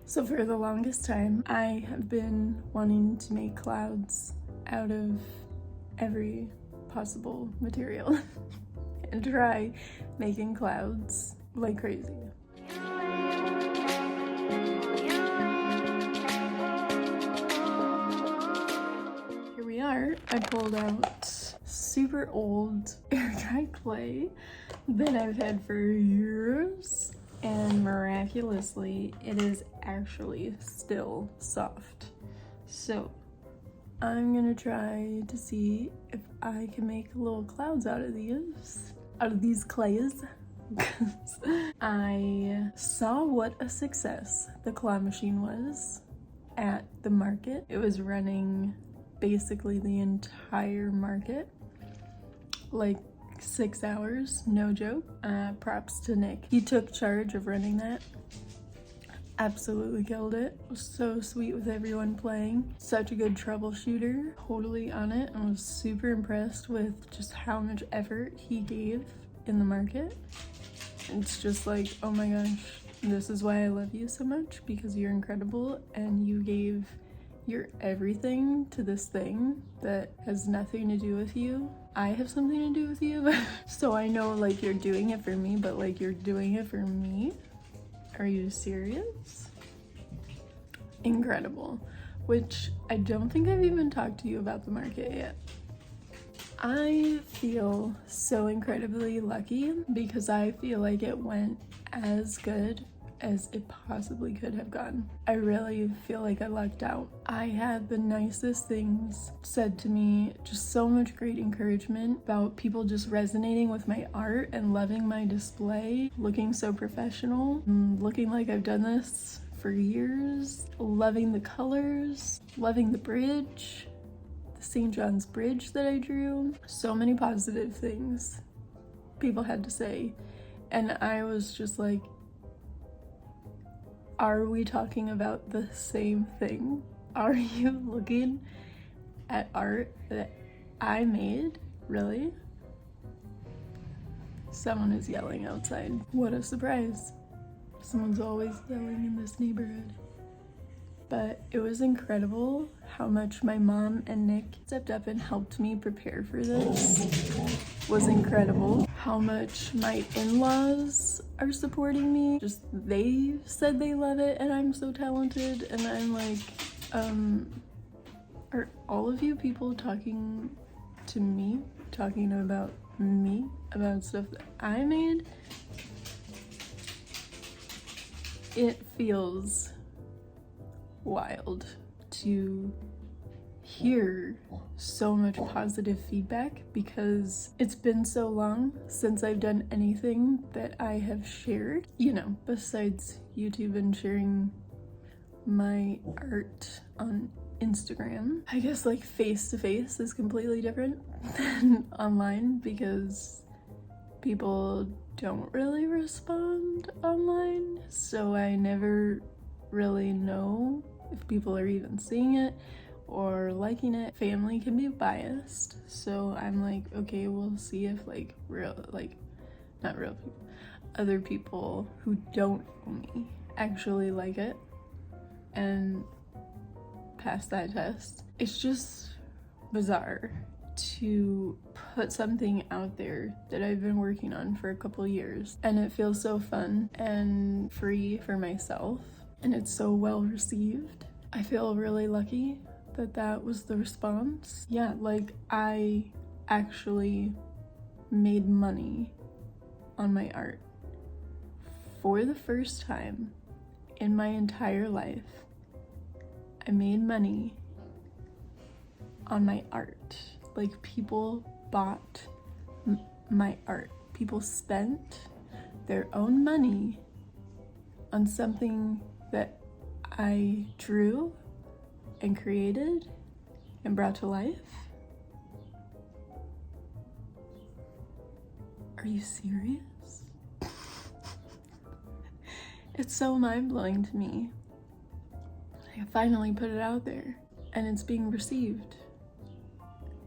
So for the longest time, I have been wanting to make clouds out of every possible material and try making clouds like crazy. Here we are. I pulled out super old air dry clay that I've had for years, and miraculously it is actually still soft. So I'm gonna try to see if I can make little clouds out of these clays. I saw what a success the claw machine was at the market. It was running basically the entire market, like 6 hours, no joke. Props to Nick. He took charge of running that. Absolutely killed it. Was so sweet with everyone playing. Such a good troubleshooter. Totally on it. I was super impressed with just how much effort he gave in the market. It's just like, oh my gosh, this is why I love you so much, because you're incredible and you gave your everything to this thing that has nothing to do with you. I have something to do with you. So I know like you're doing it for me, but like you're doing it for me. Are you serious? Incredible. Which I don't think I've even talked to you about the market yet. I feel so incredibly lucky because I feel like it went as good as it possibly could have gone. I really feel like I lucked out. I had the nicest things said to me, just so much great encouragement about people just resonating with my art and loving my display, looking so professional, looking like I've done this for years, loving the colors, loving the bridge, the St. John's Bridge that I drew. So many positive things people had to say, and I was just like, are we talking about the same thing? Are you looking at art that I made? Really? Someone is yelling outside. What a surprise. Someone's always yelling in this neighborhood. But it was incredible how much my mom and Nick stepped up and helped me prepare for this. Was incredible. How much my in-laws are supporting me. Just they said they love it and I'm so talented, and I'm like, are all of you people talking to me, talking about me, about stuff that I made? It feels wild to hear so much positive feedback because it's been so long since I've done anything that I have shared, you know, besides YouTube and sharing my art on Instagram. I guess like face to face is completely different than online because people don't really respond online, so I never really know if people are even seeing it or liking it. Family can be biased, so I'm like, okay, we'll see if like not real people, other people who don't know me actually like it and pass that test. It's just bizarre to put something out there that I've been working on for a couple years, and it feels so fun and free for myself, and it's so well received. I feel really lucky that was the response. Yeah, like I actually made money on my art for the first time in my entire life. I made money on my art. Like people bought my art. People spent their own money on something that I drew and created and brought to life. Are you serious? It's so mind-blowing to me. I finally put it out there and it's being received.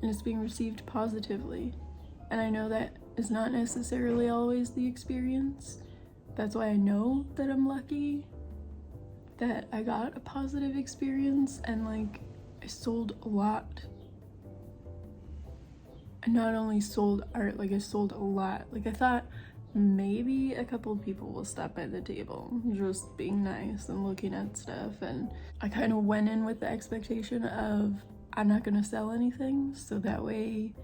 And it's being received positively. And I know that is not necessarily always the experience. That's why I know that I'm lucky. that I got a positive experience and like I sold a lot. I not only sold art, like I sold a lot. Like I thought maybe a couple of people will stop by the table just being nice and looking at stuff, and I kind of went in with the expectation of I'm not gonna sell anything, so that way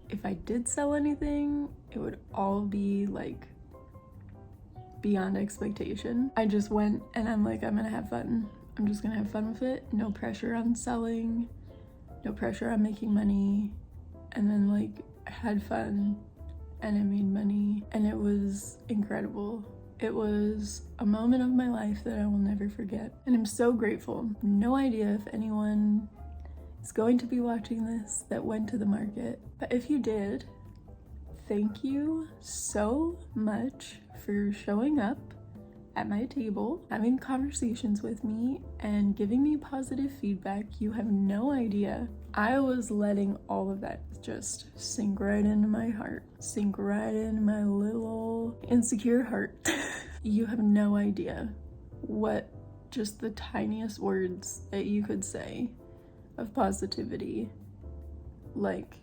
if I did sell anything it would all be like beyond expectation. I just went and I'm like, I'm gonna have fun. I'm just gonna have fun with it. No pressure on selling, no pressure on making money. And then like I had fun and I made money and it was incredible. It was a moment of my life that I will never forget. And I'm so grateful. No idea if anyone is going to be watching this that went to the market. But if you did, thank you so much for showing up at my table, having conversations with me, and giving me positive feedback. You have no idea. I was letting all of that just sink right into my heart, sink right into my little insecure heart. You have no idea what just the tiniest words that you could say of positivity like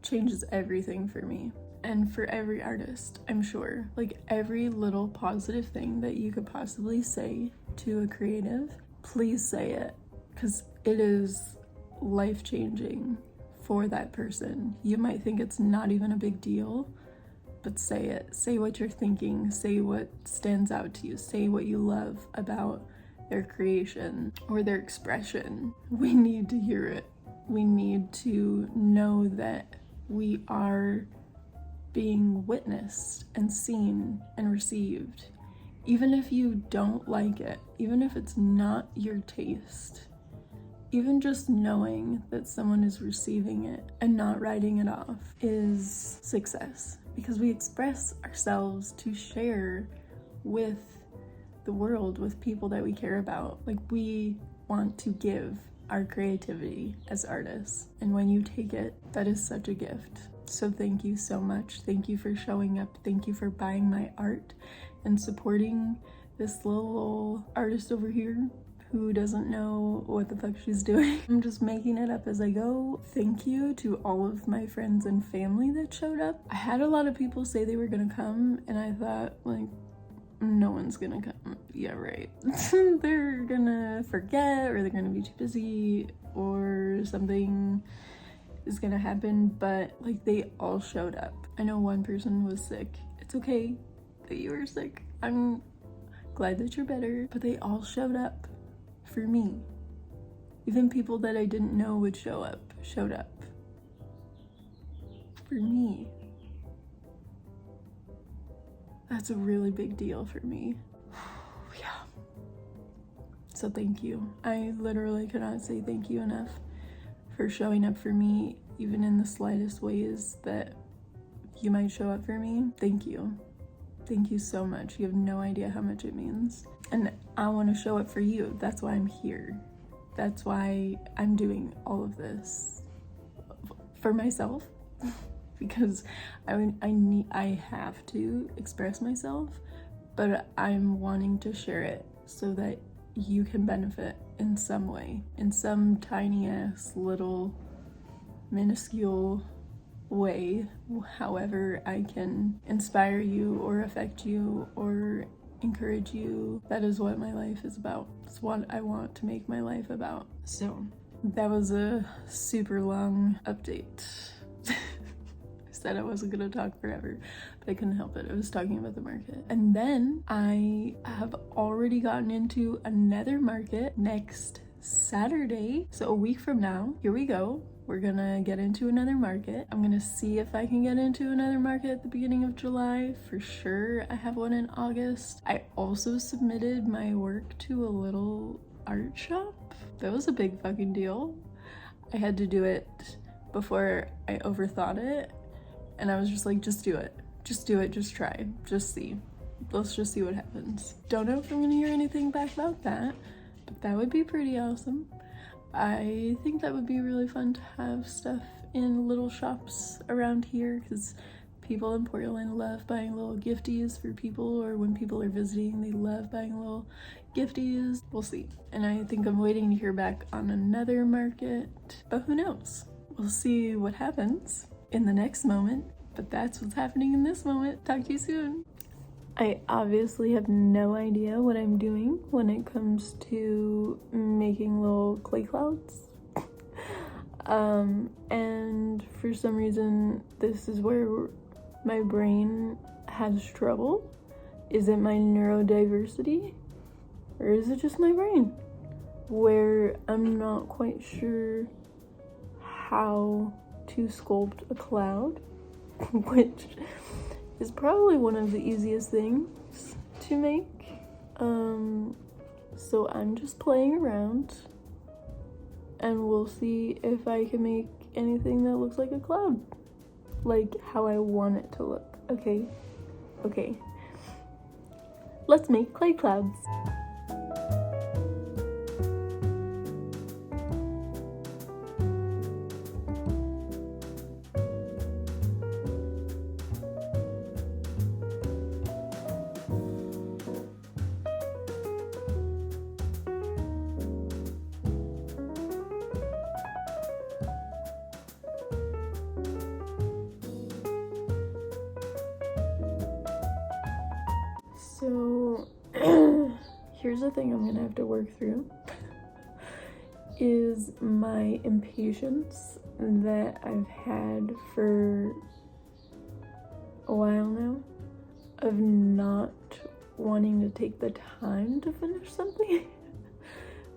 changes everything for me. And for every artist, I'm sure. Like every little positive thing that you could possibly say to a creative, please say it, because it is life-changing for that person. You might think it's not even a big deal, but say it. Say what you're thinking, say what stands out to you, say what you love about their creation or their expression. We need to hear it. We need to know that we are being witnessed and seen and received. Even if you don't like it, even if it's not your taste, even just knowing that someone is receiving it and not writing it off is success, because we express ourselves to share with the world, with people that we care about. Like we want to give our creativity as artists, and when you take it, that is such a gift. So thank you so much. Thank you for showing up. Thank you for buying my art and supporting this little artist over here who doesn't know what the fuck she's doing. I'm just making it up as I go. Thank you to all of my friends and family that showed up. I had a lot of people say they were gonna come and I thought like, no one's gonna come. Yeah, right. They're gonna forget or they're gonna be too busy or something is gonna happen, but like they all showed up. I know one person was sick. It's okay that you were sick. I'm glad that you're better, but they all showed up for me. Even people that I didn't know would show up, showed up for me. That's a really big deal for me. Yeah. So thank you. I literally cannot say thank you enough for showing up for me, even in the slightest ways that you might show up for me. Thank you. Thank you so much. You have no idea how much it means. And I want to show up for you. That's why I'm here. That's why I'm doing all of this for myself, because I have to express myself, but I'm wanting to share it so that you can benefit in some way, in some tiny ass little minuscule way, however I can inspire you or affect you or encourage you. That is what my life is about. It's what I want to make my life about. So that was a super long update. I said I wasn't gonna talk forever, but I couldn't help it. I was talking about the market. And then I have already gotten into another market next Saturday. So a week from now, here we go. We're gonna get into another market. I'm gonna see if I can get into another market at the beginning of July. For sure, I have one in August. I also submitted my work to a little art shop. That was a big fucking deal. I had to do it before I overthought it. And I was just like, just do it. Just do it, just try, just see. Let's just see what happens. Don't know if I'm gonna hear anything back about that, but that would be pretty awesome. I think that would be really fun to have stuff in little shops around here, because People in Portland love buying little gifties for people, or when people are visiting, they love buying little gifties. We'll see. And I think I'm waiting to hear back on another market, but who knows? We'll see what happens in the next moment, but that's what's happening in this moment. Talk to you soon. I obviously have no idea what I'm doing when it comes to making little clay clouds. And for some reason, this is where my brain has trouble. Is it my neurodiversity? Or is it just my brain? Where I'm not quite sure how to sculpt a cloud, which is probably one of the easiest things to make. So I'm just playing around, and we'll see if I can make anything that looks like a cloud, like how I want it to look. Okay. Let's make clay clouds. So here's the thing I'm gonna have to work through is my impatience that I've had for a while now of not wanting to take the time to finish something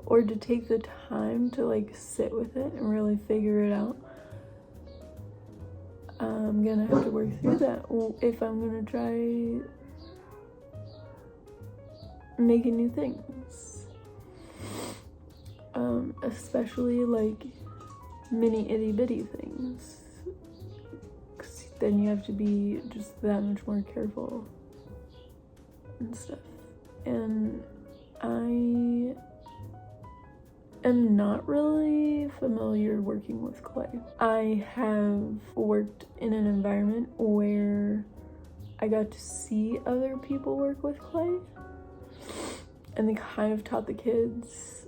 or to take the time to like sit with it and really figure it out. I'm gonna have to work through that if I'm gonna try making new things, especially like mini itty bitty things, 'cause then you have to be just that much more careful and stuff. And I am not really familiar working with clay. I have worked in an environment where I got to see other people work with clay, and they kind of taught the kids,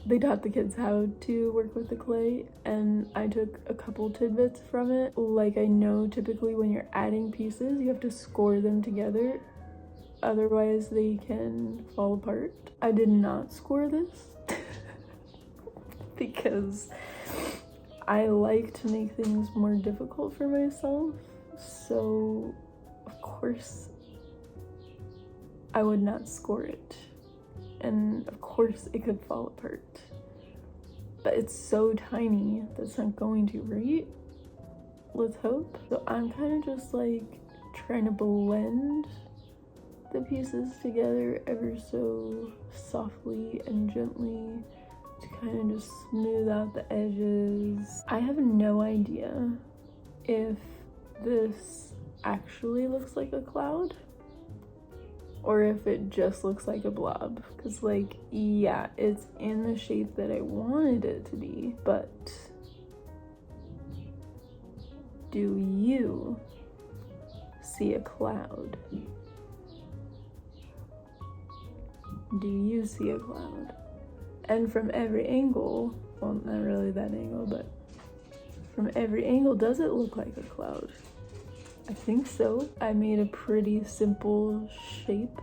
they taught the kids how to work with the clay, and I took a couple tidbits from it. Like, I know typically when you're adding pieces, you have to score them together, otherwise they can fall apart. I did not score this because I like to make things more difficult for myself, so of course I would not score it, and of course it could fall apart, but it's so tiny that's not going to, right? Let's hope. So I'm kind of just like trying to blend the pieces together ever so softly and gently to kind of just smooth out the edges. I have no idea if this actually looks like a cloud or if it just looks like a blob, because like, yeah, it's in the shape that I wanted it to be, but do you see a cloud? Do you see a cloud? And from every angle, well, not really that angle, but from every angle, does it look like a cloud? I think so. I made a pretty simple shape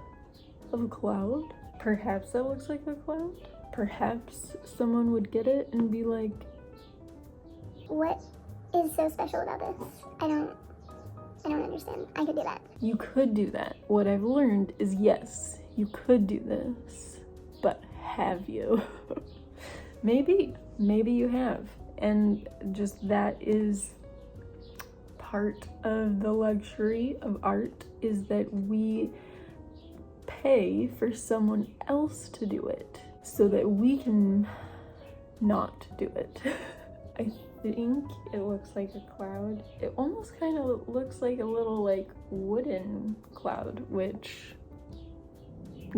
of a cloud. Perhaps that looks like a cloud. Perhaps someone would get it and be like, what is so special about this? I don't understand. I could do that. You could do that. What I've learned is, yes, you could do this, but have you? Maybe you have. And just that is part of the luxury of art, is that we pay for someone else to do it so that we can not do it. I think it looks like a cloud. It almost kind of looks like a little like wooden cloud, which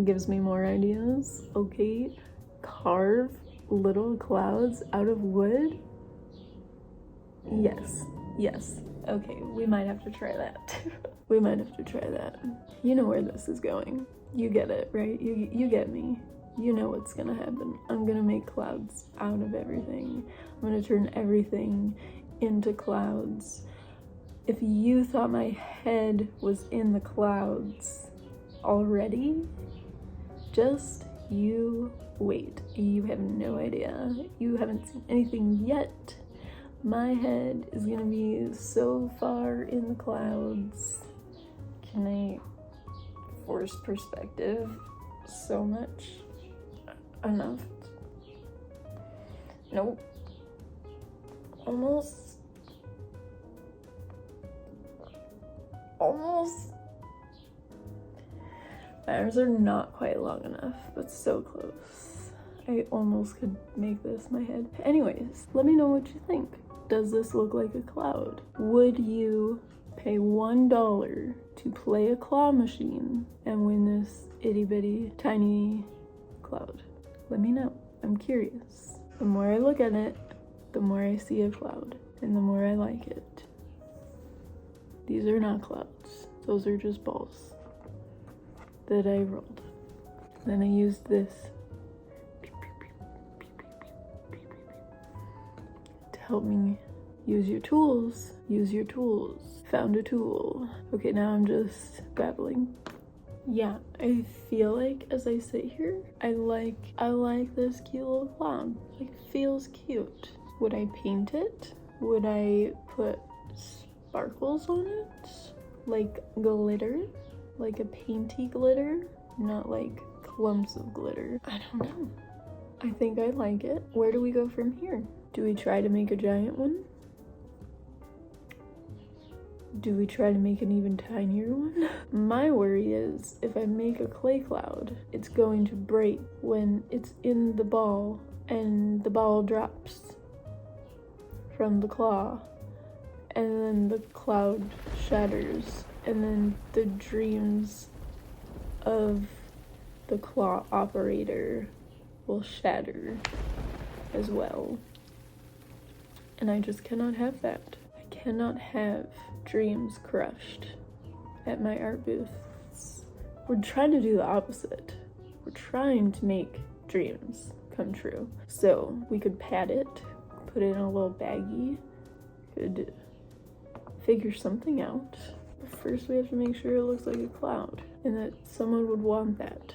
gives me more ideas. Okay, carve little clouds out of wood. Yes. Okay, we might have to try that. We might have to try that. You know where this is going. You get it, right? You get me. You know what's gonna happen. I'm gonna make clouds out of everything. I'm gonna turn everything into clouds. If you thought my head was in the clouds already, just you wait. You have no idea. You haven't seen anything yet. My head is gonna be so far in the clouds. Can I force perspective so much? Enough. Nope. Almost. My arms are not quite long enough, but so close. I almost could make this my head. Anyways, let me know what you think. Does this look like a cloud? Would you pay $1 to play a claw machine and win this itty bitty tiny cloud? Let me know. I'm curious. The more I look at it, the more I see a cloud, and the more I like it. These are not clouds. Those are just balls that I rolled. Then I used this to help me use your tools. Use your tools. Found a tool. Okay, now I'm just babbling. Yeah, I feel like as I sit here, I like this cute little cloud. Like, it feels cute. Would I paint it? Would I put sparkles on it? Like glitter? Like a painty glitter? Not like clumps of glitter. I don't know. I think I like it. Where do we go from here? Do we try to make a giant one? Do we try to make an even tinier one? My worry is if I make a clay cloud, it's going to break when it's in the ball and the ball drops from the claw, and then the cloud shatters, and then the dreams of the claw operator will shatter as well. And I just cannot have that. I cannot have dreams crushed at my art booths. We're trying to do the opposite. We're trying to make dreams come true. So we could pad it, put it in a little baggie, could figure something out. But first we have to make sure it looks like a cloud and that someone would want that.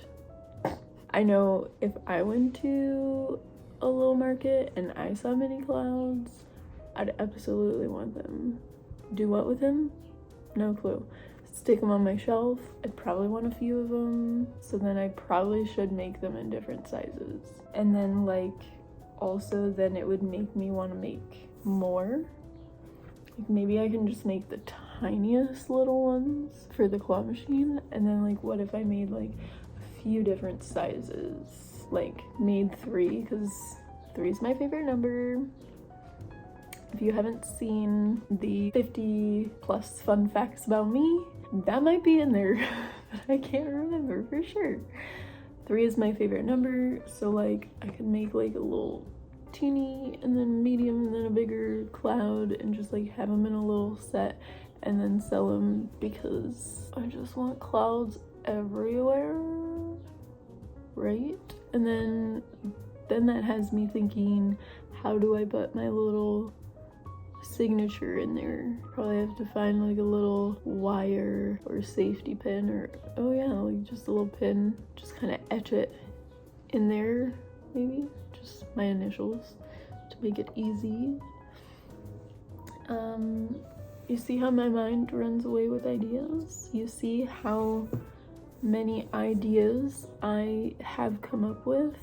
I know if I went to a little market and I saw mini clouds, I'd absolutely want them. Do what with them? No clue. Stick them on my shelf. I'd probably want a few of them. So then I probably should make them in different sizes. And then like also then it would make me want to make more. Like maybe I can just make the tiniest little ones for the claw machine. And then like what if I made like a few different sizes? Like made 3 because 3 is my favorite number. If you haven't seen the 50 plus fun facts about me, that might be in there, but I can't remember for sure. 3 is my favorite number, so like I could make like a little teeny and then medium and then a bigger cloud and just like have them in a little set and then sell them because I just want clouds everywhere, right? And then that has me thinking, how do I put my little signature in there? Probably have to find like a little wire or safety pin or oh yeah, like just a little pin, just kind of etch it in there, maybe just my initials to make it easy. You see how my mind runs away with ideas? You see how many ideas I have come up with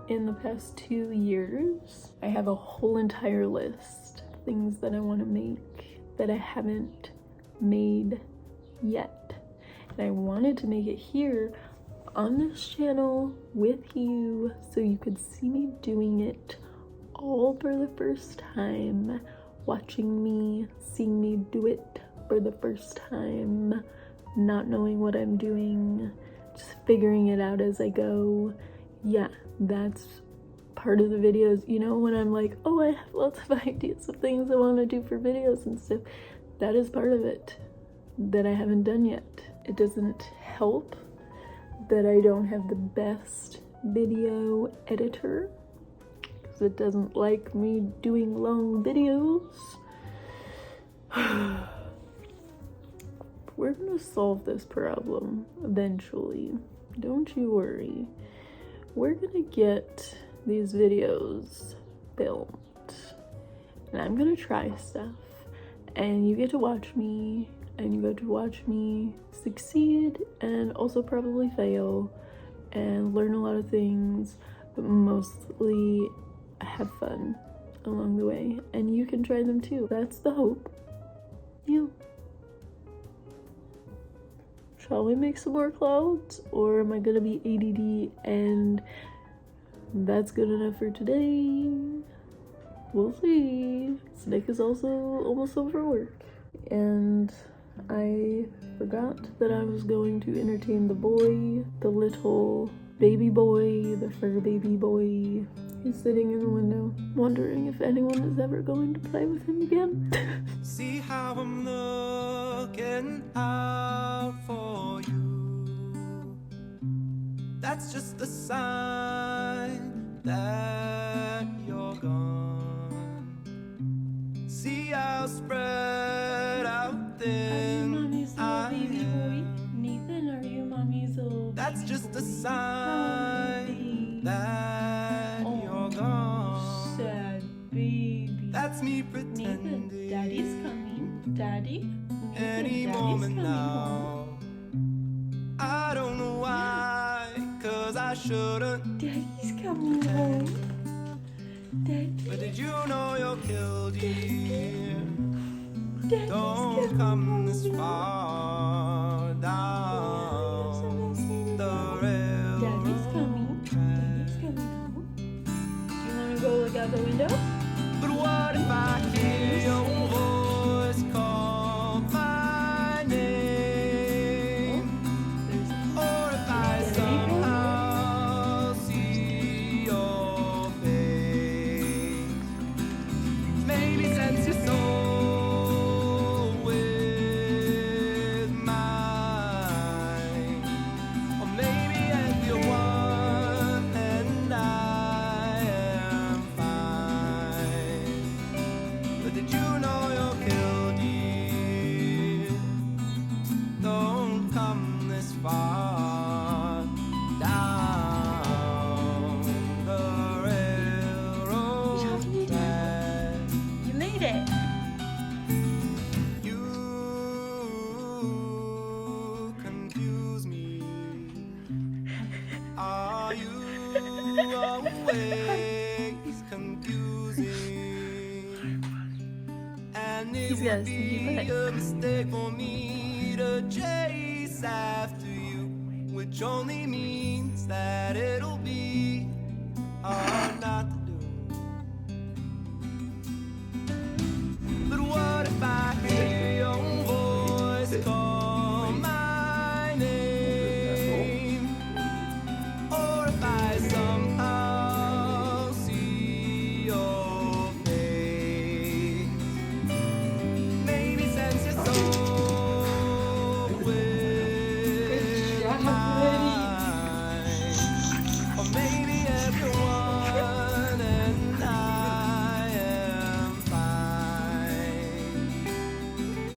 in the past 2 years? I have a whole entire list of things that I want to make that I haven't made yet. And I wanted to make it here on this channel with you so you could see me doing it all for the first time, watching me, seeing me do it for the first time, not knowing what I'm doing, just figuring it out as I go. Yeah, that's part of the videos, you know, when I'm like, oh, I have lots of ideas of things I want to do for videos and stuff. that is part of it that I haven't done yet. It doesn't help that I don't have the best video editor, because it doesn't like me doing long videos. We're gonna solve this problem eventually. Don't you worry. We're gonna get these videos filmed, and I'm gonna try stuff, and you get to watch me, and you get to watch me succeed and also probably fail and learn a lot of things, but mostly have fun along the way, and you can try them too. That's the hope. Yeah. Shall we make some more clouds, or am I gonna be ADD and that's good enough for today? We'll see. Nick is also almost home from work, and I forgot that I was going to entertain the boy, the little baby boy, the fur baby boy. He's sitting in the window, wondering if anyone is ever going to play with him again. See how I'm looking out for you. That's just a sign that you're gone. See how spread out thin. Are you mommy's little baby boy? Nathan, are you mommy's little That's baby just boy? a sign that you're gone. Sad baby. That's me pretending. Nathan, Daddy's coming. Daddy? Nathan, Any Daddy's moment coming now. home. I don't know why, 'cause I shouldn't. Daddy's coming home. Daddy. But did you know you're Killdeer? Daddy's Don't coming come home. this far down the railroad Daddy's coming. Daddy's track. coming home. Do you want to go look out the window? But what if I hear your voice call my name? Or if I somehow see your face? Maybe since you're so with mine, or maybe if you're one and I am fine. But did you know you're Killdeer? Don't come this far down the railroad track. You made it. You confuse me. Are you always confusing? And it He's got a would sneaky be butt. a mistake for me to chase after you, which only means that it'll be hard not to